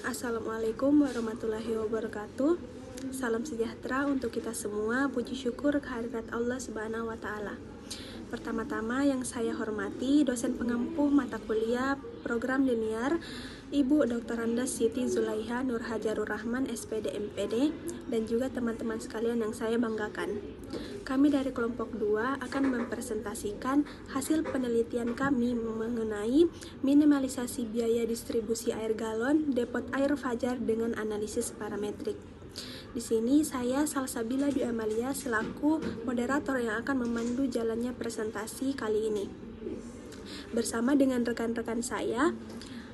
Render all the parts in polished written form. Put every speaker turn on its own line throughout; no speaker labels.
Assalamualaikum warahmatullahi wabarakatuh. Salam sejahtera untuk kita semua. Puji syukur kehadirat Allah Subhanahu wa Ta'ala. Pertama-tama yang saya hormati dosen pengampu mata kuliah program linear Ibu Dr. Andes Siti Zulaiha Nur Hajarur Rahman SPD MPD dan juga teman-teman sekalian yang saya banggakan. Kami dari kelompok 2 akan mempresentasikan hasil penelitian kami mengenai minimalisasi biaya distribusi air galon depot air Fajar dengan analisis parametrik. Di sini saya Salsabila Dwi Amalia selaku moderator yang akan memandu jalannya presentasi kali ini. Bersama dengan rekan-rekan saya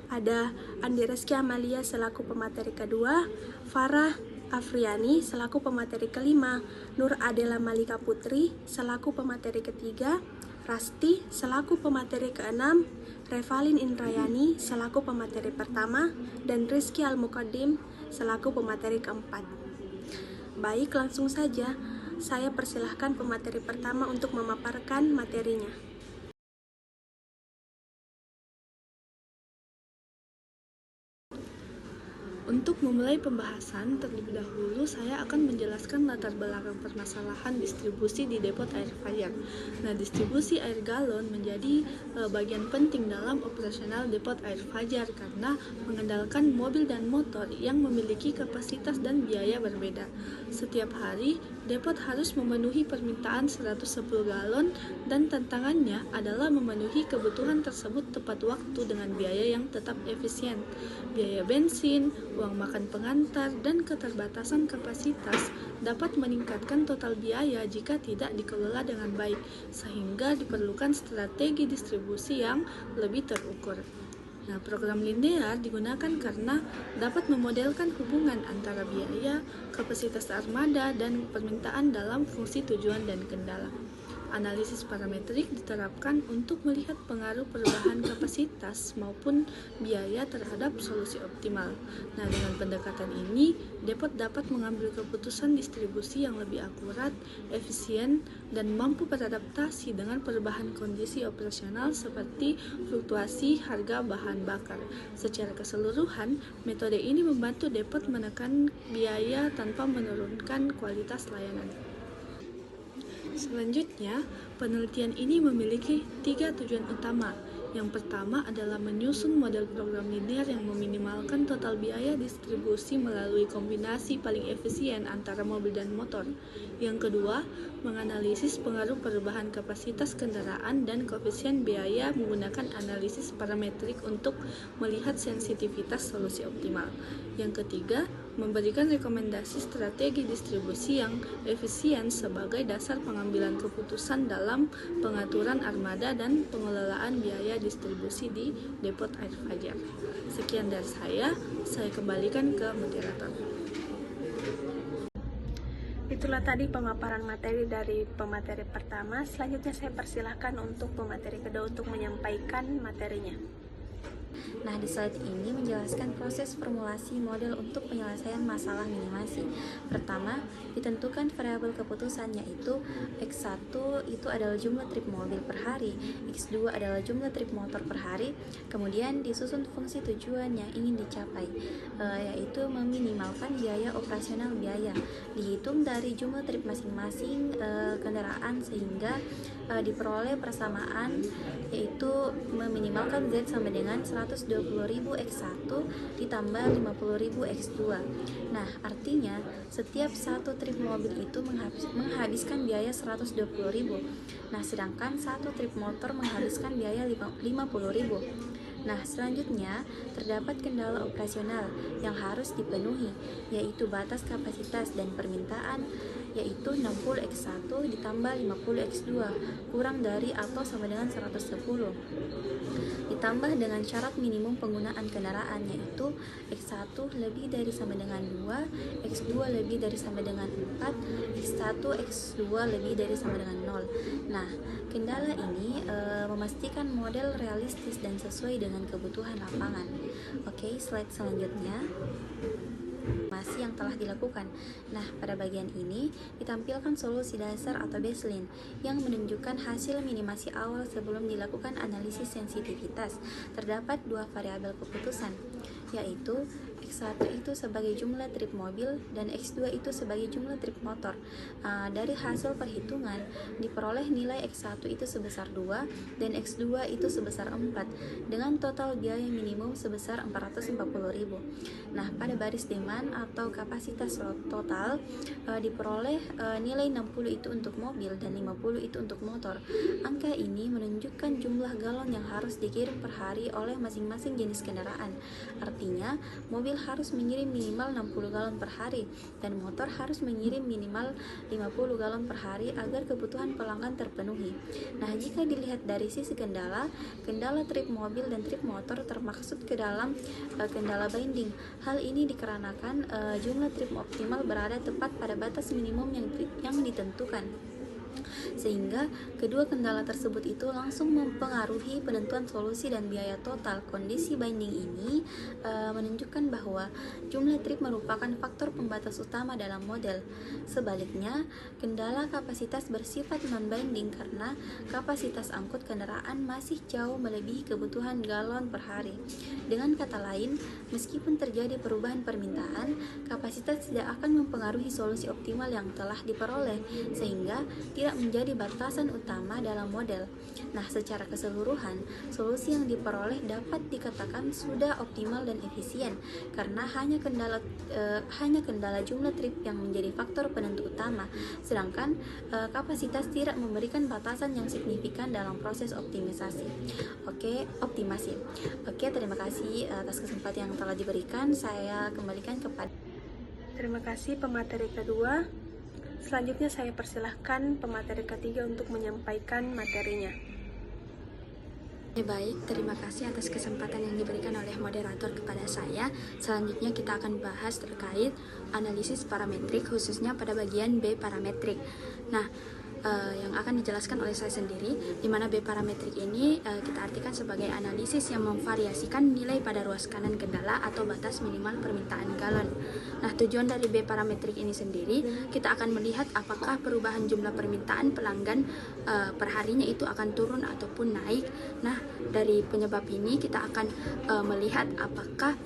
ada Andi Reski Amalia selaku pemateri kedua, Farah Afriani selaku pemateri kelima, Nur Adela Malika Putri selaku pemateri ketiga, Rasti selaku pemateri keenam, Revalin Indrayani selaku pemateri pertama, dan Rizky Al-Muqaddim selaku pemateri keempat. Baik, langsung saja saya persilahkan pemateri pertama untuk memaparkan materinya.
Untuk memulai pembahasan, terlebih dahulu saya akan menjelaskan latar belakang permasalahan distribusi di depot air Fajar. Nah, distribusi air galon menjadi bagian penting dalam operasional depot air Fajar karena mengandalkan mobil dan motor yang memiliki kapasitas dan biaya berbeda. Setiap hari, depot harus memenuhi permintaan 110 galon dan tantangannya adalah memenuhi kebutuhan tersebut tepat waktu dengan biaya yang tetap efisien. Biaya bensin, uang makan pengantar, dan keterbatasan kapasitas dapat meningkatkan total biaya jika tidak dikelola dengan baik, sehingga diperlukan strategi distribusi yang lebih terukur. Nah, program linear digunakan karena dapat memodelkan hubungan antara biaya, kapasitas armada, dan permintaan dalam fungsi tujuan dan kendala. Analisis parametrik diterapkan untuk melihat pengaruh perubahan kapasitas maupun biaya terhadap solusi optimal. Nah, dengan pendekatan ini, depot dapat mengambil keputusan distribusi yang lebih akurat, efisien, dan mampu beradaptasi dengan perubahan kondisi operasional seperti fluktuasi harga bahan bakar. Secara keseluruhan, metode ini membantu depot menekan biaya tanpa menurunkan kualitas layanan. Selanjutnya, penelitian ini memiliki 3 tujuan utama. Yang pertama adalah menyusun model program linear yang meminimalkan total biaya distribusi melalui kombinasi paling efisien antara mobil dan motor. Yang kedua, menganalisis pengaruh perubahan kapasitas kendaraan dan koefisien biaya menggunakan analisis parametrik untuk melihat sensitivitas solusi optimal. Yang ketiga, memberikan rekomendasi strategi distribusi yang efisien sebagai dasar pengambilan keputusan dalam pengaturan armada dan pengelolaan biaya distribusi di depot air Fajar. Sekian dari saya kembalikan ke moderator.
Itulah tadi pemaparan materi dari pemateri pertama. Selanjutnya saya persilahkan untuk pemateri kedua untuk menyampaikan materinya.
Nah, di slide ini menjelaskan proses formulasi model untuk penyelesaian masalah minimasi. Pertama, ditentukan variabel keputusan yaitu X1 itu adalah jumlah trip mobil per hari, X2 adalah jumlah trip motor per hari, kemudian disusun fungsi tujuan yang ingin dicapai, yaitu meminimalkan biaya operasional biaya, dihitung dari jumlah trip masing-masing kendaraan sehingga diperoleh persamaan yaitu meminimalkan Z sama dengan 120.000 X1 ditambah 50.000 X2. Nah, artinya setiap satu trip mobil itu menghabiskan biaya 120.000. Nah, sedangkan satu trip motor menghabiskan biaya 50.000. Nah, selanjutnya terdapat kendala operasional yang harus dipenuhi, yaitu batas kapasitas dan permintaan, yaitu 60 X1 ditambah 50 X2 kurang dari atau sama dengan 110, ditambah dengan syarat minimum penggunaan kendaraan, yaitu X1 lebih dari sama dengan 2, X2 lebih dari sama dengan 4, X1, X2 lebih dari sama dengan 0. Nah, kendala ini memastikan model realistis dan sesuai dengan kebutuhan lapangan. Oke, slide selanjutnya. Masih yang telah dilakukan. Nah, pada bagian ini ditampilkan solusi dasar atau baseline yang menunjukkan hasil minimasi awal sebelum dilakukan analisis sensitivitas. Terdapat dua variabel keputusan, yaitu X1 itu sebagai jumlah trip mobil dan X2 itu sebagai jumlah trip motor. Dari hasil perhitungan diperoleh nilai X1 itu sebesar 2 dan X2 itu sebesar 4 dengan total biaya minimum sebesar 440.000. Nah, pada baris demand atau kapasitas total diperoleh nilai 60 itu untuk mobil dan 50 itu untuk motor. Angka ini menunjukkan jumlah galon yang harus dikirim per hari oleh masing-masing jenis kendaraan. Artinya, mobil harus mengirim minimal 60 galon per hari dan motor harus mengirim minimal 50 galon per hari agar kebutuhan pelanggan terpenuhi. Nah, jika dilihat dari sisi kendala trip mobil dan trip motor termaksud ke dalam kendala binding. Hal ini dikarenakan jumlah trip optimal berada tepat pada batas minimum yang ditentukan, sehingga kedua kendala tersebut itu langsung mempengaruhi penentuan solusi dan biaya total. Kondisi binding ini menunjukkan bahwa jumlah trip merupakan faktor pembatas utama dalam model. Sebaliknya, kendala kapasitas bersifat non-binding karena kapasitas angkut kendaraan masih jauh melebihi kebutuhan galon per hari. Dengan kata lain, meskipun terjadi perubahan permintaan, kapasitas tidak akan mempengaruhi solusi optimal yang telah diperoleh, sehingga tidak menjadi batasan utama dalam model. Nah, secara keseluruhan, solusi yang diperoleh dapat dikatakan sudah optimal dan efisien karena hanya kendala jumlah trip yang menjadi faktor penentu utama, sedangkan kapasitas tidak memberikan batasan yang signifikan dalam proses optimasi. Terima kasih atas kesempatan yang telah diberikan. Saya kembalikan kepada.
Terima kasih pemateri kedua. Selanjutnya saya persilahkan pemateri ketiga untuk menyampaikan materinya.
Baik, terima kasih atas kesempatan yang diberikan oleh moderator kepada saya. Selanjutnya kita akan bahas terkait analisis parametrik, khususnya pada bagian B parametrik. Nah, yang akan dijelaskan oleh saya sendiri, di mana B parametrik ini kita artikan sebagai analisis yang memvariasikan nilai pada ruas kanan kendala atau batas minimal permintaan galon. Nah, tujuan dari B parametrik ini sendiri, kita akan melihat apakah perubahan jumlah permintaan pelanggan perharinya itu akan turun ataupun naik. Nah, dari penyebab ini kita akan melihat apakah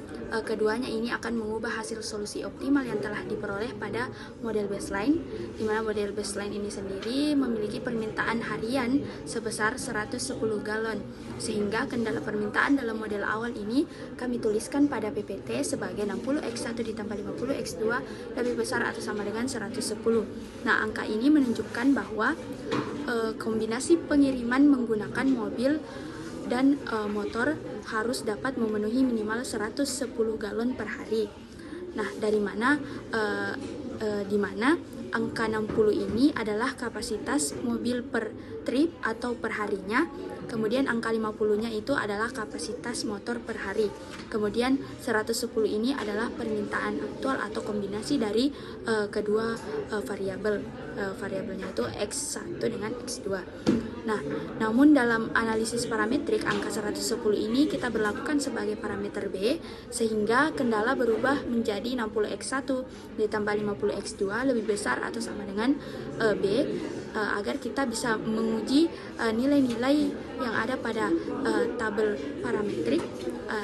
keduanya ini akan mengubah hasil solusi optimal yang telah diperoleh pada model baseline, di mana model baseline ini sendiri memiliki permintaan harian sebesar 110 galon, sehingga kendala permintaan dalam model awal ini kami tuliskan pada PPT sebagai 60 X1 ditambah 50 X2 lebih besar atau sama dengan 110. Nah, angka ini menunjukkan bahwa kombinasi pengiriman menggunakan mobil dan motor harus dapat memenuhi minimal 110 galon per hari. Nah, dari mana di mana angka 60 ini adalah kapasitas mobil per trip atau per harinya. Kemudian angka 50-nya itu adalah kapasitas motor per hari. Kemudian 110 ini adalah permintaan aktual atau kombinasi dari kedua variabel. Variabelnya itu X1 dengan X2. Nah, namun dalam analisis parametrik angka 110 ini kita berlakukan sebagai parameter B, sehingga kendala berubah menjadi 60X1 ditambah 50X2 lebih besar atau sama dengan B, agar kita bisa menguji nilai-nilai yang ada pada tabel parametrik,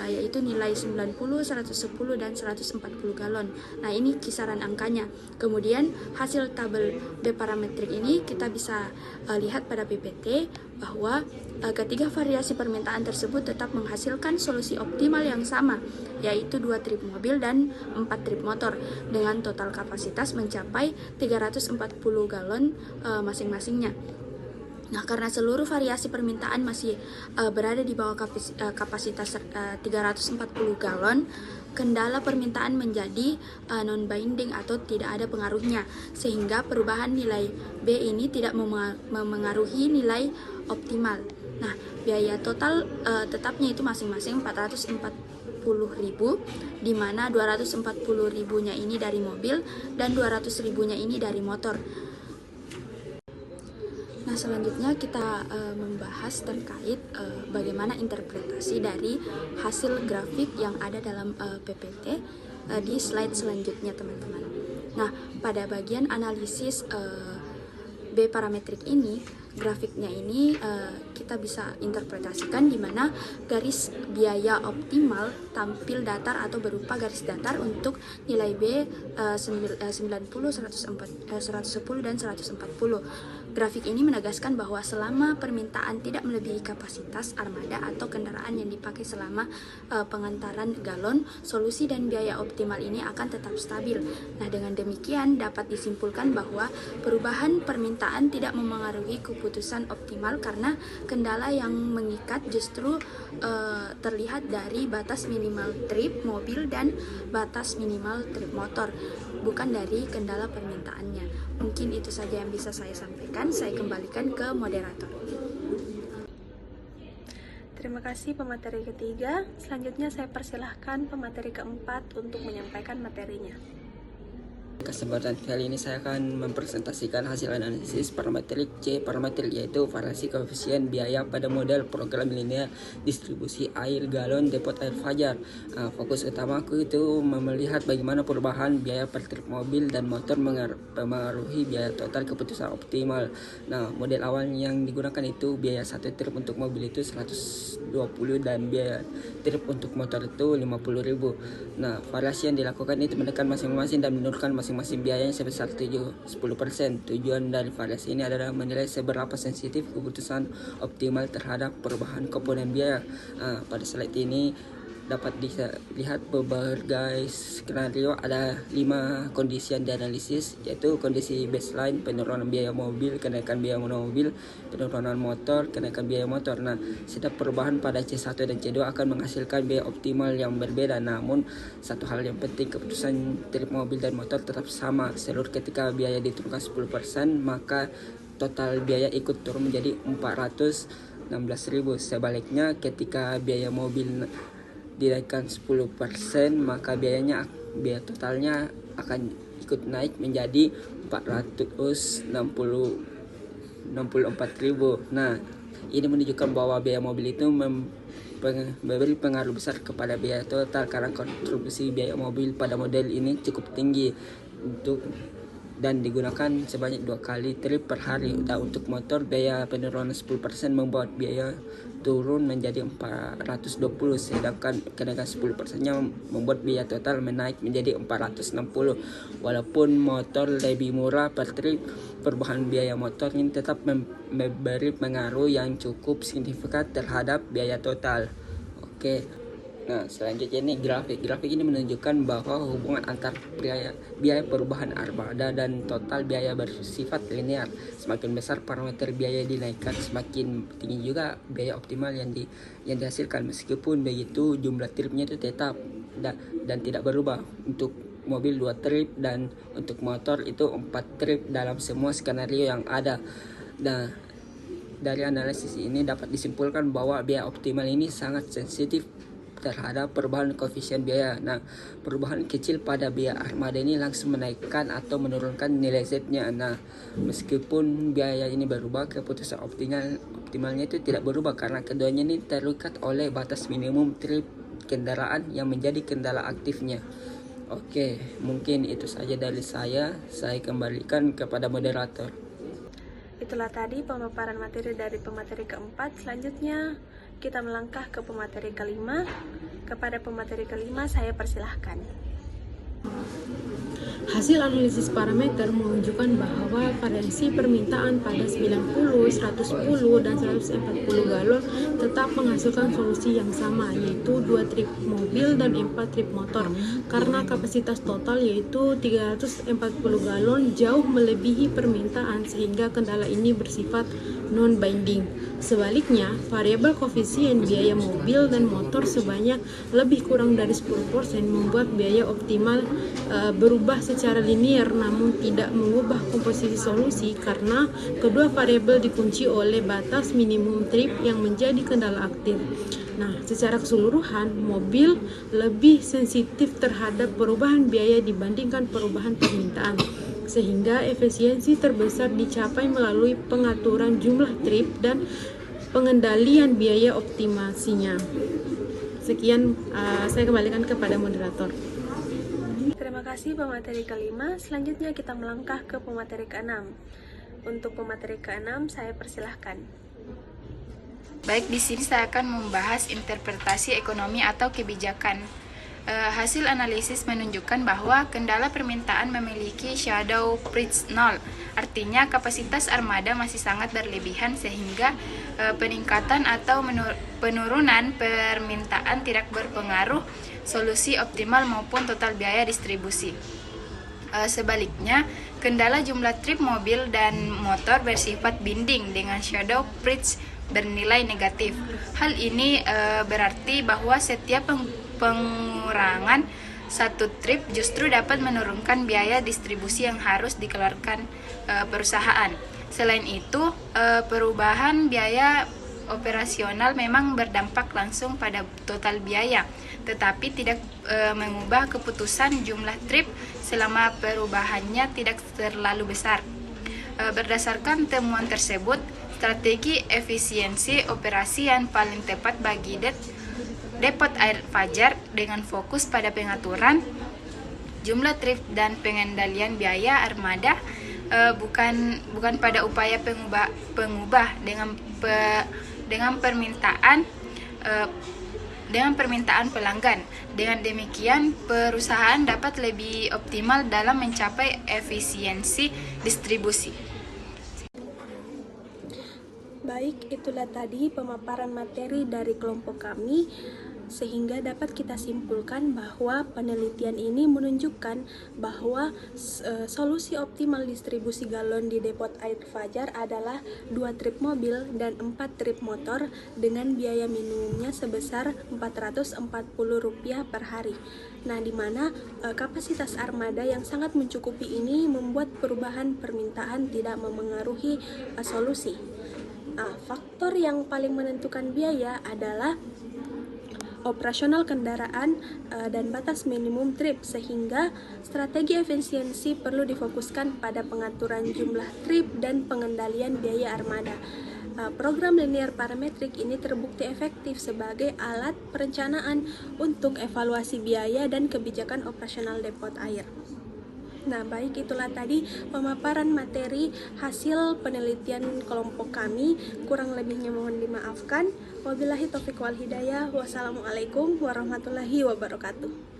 yaitu nilai 90, 110, dan 140 galon. Nah, ini kisaran angkanya. Kemudian hasil tabel B parametrik ini kita bisa lihat pada PPT bahwa ketiga variasi permintaan tersebut tetap menghasilkan solusi optimal yang sama, yaitu 2 trip mobil dan 4 trip motor dengan total kapasitas mencapai 340 galon masing-masingnya. Nah, karena seluruh variasi permintaan masih berada di bawah kapasitas 340 galon, kendala permintaan menjadi non-binding atau tidak ada pengaruhnya, sehingga perubahan nilai B ini tidak memengaruhi nilai optimal. Nah, biaya total tetapnya itu masing-masing 440.000, di mana 240.000-nya ini dari mobil dan 200.000-nya ini dari motor. Nah, selanjutnya kita membahas terkait bagaimana interpretasi dari hasil grafik yang ada dalam PPT di slide selanjutnya, teman-teman. Nah, pada bagian analisis B parametrik ini grafiknya ini kita bisa interpretasikan di mana garis biaya optimal tampil datar atau berupa garis datar untuk nilai B 90, 110, dan 140. Grafik ini menegaskan bahwa selama permintaan tidak melebihi kapasitas armada atau kendaraan yang dipakai selama pengantaran galon, solusi dan biaya optimal ini akan tetap stabil. Nah, dengan demikian dapat disimpulkan bahwa perubahan permintaan tidak memengaruhi keputusan optimal karena kendala yang mengikat justru terlihat dari batas minimal trip mobil dan batas minimal trip motor, bukan dari kendala permintaannya. Mungkin itu saja yang bisa saya sampaikan. Saya kembalikan ke moderator.
Terima kasih pemateri ketiga. Selanjutnya saya persilahkan pemateri keempat untuk menyampaikan materinya.
Kesempatan kali ini saya akan mempresentasikan hasil analisis parametrik C parametrik, yaitu variasi koefisien biaya pada model program linear distribusi air galon depot air Fajar. Fokus utamaku itu melihat bagaimana perubahan biaya per trip mobil dan motor mempengaruhi biaya total keputusan optimal. Nah, model awal yang digunakan itu biaya satu trip untuk mobil itu 120 dan biaya trip untuk motor itu 50.000. Nah, variasi yang dilakukan itu menekan masing-masing dan menurunkan masing-masing biayanya sebesar 10%. Tujuan dari variasi ini adalah menilai seberapa sensitif keputusan optimal terhadap perubahan komponen biaya. Pada slide ini dapat dilihat berbagai skenario. Ada 5 kondisi yang dianalisis, yaitu kondisi baseline, penurunan biaya mobil, kenaikan biaya mobil, penurunan motor, kenaikan biaya motor. Nah, setiap perubahan pada C1 dan C2 akan menghasilkan biaya optimal yang berbeda. Namun, satu hal yang penting, keputusan trip mobil dan motor tetap sama. Seluruh ketika biaya diturunkan 10%, maka total biaya ikut turun menjadi 416.000. Sebaliknya, ketika biaya mobil dinaikkan 10%, maka biaya totalnya akan ikut naik menjadi 464.000. Nah, ini menunjukkan bahwa biaya mobil itu memberi pengaruh besar kepada biaya total karena kontribusi biaya mobil pada model ini cukup tinggi dan digunakan sebanyak 2 kali trip per hari. Dan untuk motor, biaya penurunan 10% membuat biaya turun menjadi 420, sedangkan kenaikan 10%-nya membuat biaya total menaik menjadi 460. Walaupun motor lebih murah per trip, perubahan biaya motor ini tetap memberi pengaruh yang cukup signifikan terhadap biaya total. Oke. Nah, selanjutnya ini grafik ini menunjukkan bahwa hubungan antar biaya perubahan armada dan total biaya bersifat linear. Semakin besar parameter biaya dinaikkan, semakin tinggi juga biaya optimal yang dihasilkan. Meskipun begitu, jumlah tripnya itu tetap dan tidak berubah. Untuk mobil 2 trip dan untuk motor itu 4 trip dalam semua skenario yang ada. Nah, dari analisis ini dapat disimpulkan bahwa biaya optimal ini sangat sensitif terhadap perubahan koefisien biaya. Nah, perubahan kecil pada biaya armada ini langsung menaikkan atau menurunkan nilai Z-nya. Nah, meskipun biaya ini berubah, keputusan optimalnya itu tidak berubah karena keduanya ini terikat oleh batas minimum trip kendaraan yang menjadi kendala aktifnya. Oke, mungkin itu saja dari saya. Saya kembalikan kepada moderator.
Itulah tadi pemaparan materi dari pemateri keempat. Selanjutnya kita melangkah ke pemateri kelima. Kepada pemateri kelima saya persilahkan.
Hasil analisis parameter menunjukkan bahwa variasi permintaan pada 90, 110, dan 140 galon tetap menghasilkan solusi yang sama, yaitu 2 trip mobil dan 4 trip motor, karena kapasitas total yaitu 340 galon jauh melebihi permintaan sehingga kendala ini bersifat non-binding. Sebaliknya, variabel koefisien biaya mobil dan motor sebanyak lebih kurang dari 10% membuat biaya optimal berubah secara linear namun tidak mengubah komposisi solusi karena kedua variabel dikunci oleh batas minimum trip yang menjadi kendala aktif. Nah, secara keseluruhan, mobil lebih sensitif terhadap perubahan biaya dibandingkan perubahan permintaan, sehingga efisiensi terbesar dicapai melalui pengaturan jumlah trip dan pengendalian biaya optimasinya. Sekian, saya kembalikan kepada moderator.
Terima kasih pemateri kelima. Selanjutnya kita melangkah ke pemateri keenam. Untuk pemateri ke-6 saya persilahkan.
Baik, di sini saya akan membahas interpretasi ekonomi atau kebijakan. Hasil analisis menunjukkan bahwa kendala permintaan memiliki shadow price nol. Artinya kapasitas armada masih sangat berlebihan sehingga peningkatan atau penurunan permintaan tidak berpengaruh solusi optimal maupun total biaya distribusi. Sebaliknya, kendala jumlah trip mobil dan motor bersifat binding dengan shadow price bernilai negatif. Hal ini berarti bahwa setiap pengurangan satu trip justru dapat menurunkan biaya distribusi yang harus dikeluarkan perusahaan. Selain itu, perubahan biaya operasional memang berdampak langsung pada total biaya, tetapi tidak mengubah keputusan jumlah trip selama perubahannya tidak terlalu besar. Berdasarkan temuan tersebut, strategi efisiensi operasi yang paling tepat bagi depot air Fajar dengan fokus pada pengaturan jumlah trip dan pengendalian biaya armada, bukan pada upaya pengubah dengan permintaan pelanggan. Dengan demikian, perusahaan dapat lebih optimal dalam mencapai efisiensi distribusi.
Baik, itulah tadi pemaparan materi dari kelompok kami, sehingga dapat kita simpulkan bahwa penelitian ini menunjukkan bahwa solusi optimal distribusi galon di depot air Fajar adalah 2 trip mobil dan 4 trip motor dengan biaya minimumnya sebesar Rp440 per hari. Nah, di mana kapasitas armada yang sangat mencukupi ini membuat perubahan permintaan tidak memengaruhi solusi. Faktor yang paling menentukan biaya adalah operasional kendaraan dan batas minimum trip, sehingga strategi efisiensi perlu difokuskan pada pengaturan jumlah trip dan pengendalian biaya armada. Program linear parametrik ini terbukti efektif sebagai alat perencanaan untuk evaluasi biaya dan kebijakan operasional depot air. Nah, baik, itulah tadi pemaparan materi hasil penelitian kelompok kami. Kurang lebihnya mohon dimaafkan. Wabillahi taufiq wal hidayah. Wassalamualaikum warahmatullahi wabarakatuh.